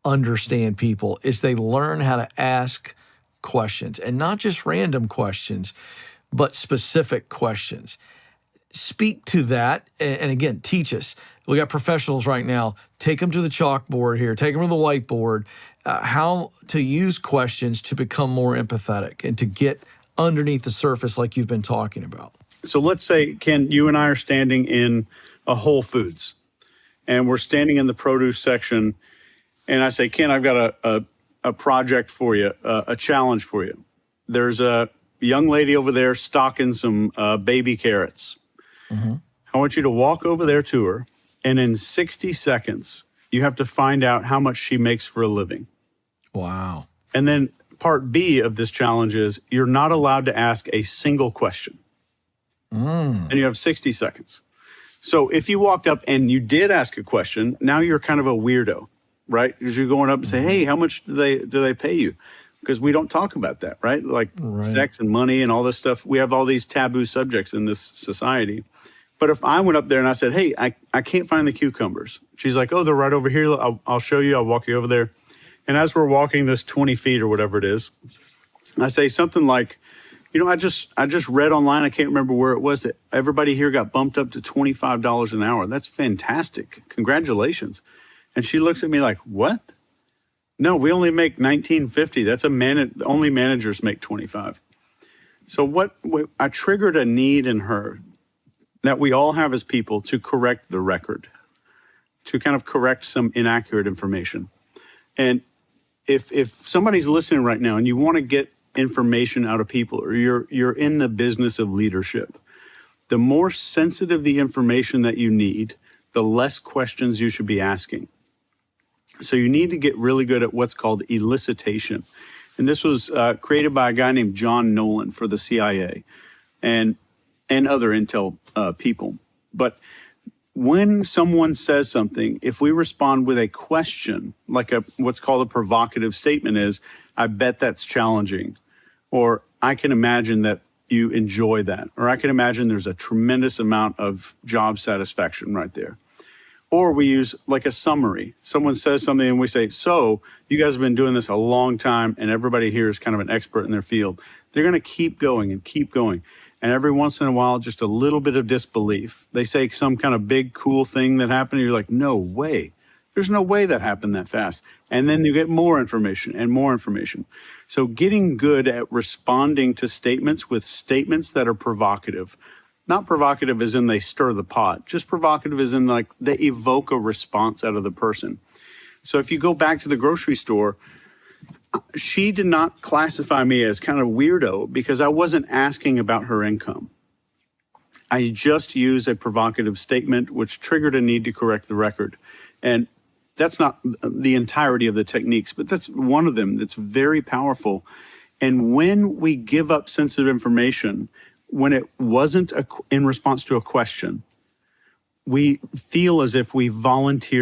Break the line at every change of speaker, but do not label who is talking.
understand people is they learn how to ask questions, and not just random questions, but specific questions. Speak to that, and again, teach us. We got professionals right now. Take them to the chalkboard here. Take them to the whiteboard. How to use questions to become more empathetic and to get underneath the surface like you've been talking about.
So let's say, Ken, you and I are standing in a Whole Foods, and we're standing in the produce section, and I say, Ken, I've got a project for you, a challenge for you. There's a young lady over there stocking some baby carrots. Mm-hmm. I want you to walk over there to her, and in 60 seconds, you have to find out how much she makes for a living.
Wow.
And then part B of this challenge is you're not allowed to ask a single question. And you have 60 seconds. So if you walked up and you did ask a question, now you're kind of a weirdo, right? Because you're going up and say, hey, how much do they pay you? Because we don't talk about that, right? Like sex and money and all this stuff. We have all these taboo subjects in this society. But if I went up there and I said, hey, I can't find the cucumbers. She's like, oh, they're right over here. I'll show you. I'll walk you over there. And as we're walking this 20 feet or whatever it is, I say something like, you know, I just read online, I can't remember where it was, that everybody here got bumped up to $25 an hour. That's fantastic. Congratulations. And she looks at me like, what? No, we only make $19.50. That's only managers make $25. So I triggered a need in her that we all have as people to correct the record, to kind of correct some inaccurate information. And if somebody's listening right now and you want to get information out of people, or you're in the business of leadership, the more sensitive the information that you need, the less questions you should be asking. So you need to get really good at what's called elicitation. And this was created by a guy named John Nolan for the CIA and other intel people. But when someone says something, if we respond with a question, like what's called a provocative statement is, I bet that's challenging, or I can imagine that you enjoy that, or I can imagine there's a tremendous amount of job satisfaction right there. Or we use like a summary. Someone says something and we say, so you guys have been doing this a long time and everybody here is kind of an expert in their field. They're going to keep going and keep going. And every once in a while, just a little bit of disbelief. They say some kind of big, cool thing that happened. And you're like, no way. There's no way that happened that fast. And then you get more information and more information. So getting good at responding to statements with statements that are provocative. Not provocative as in they stir the pot. Just provocative as in like they evoke a response out of the person. So if you go back to the grocery store, she did not classify me as kind of weirdo because I wasn't asking about her income. I just used a provocative statement which triggered a need to correct the record. And that's not the entirety of the techniques, but that's one of them that's very powerful. And when we give up sensitive information, when it wasn't in response to a question, we feel as if we volunteered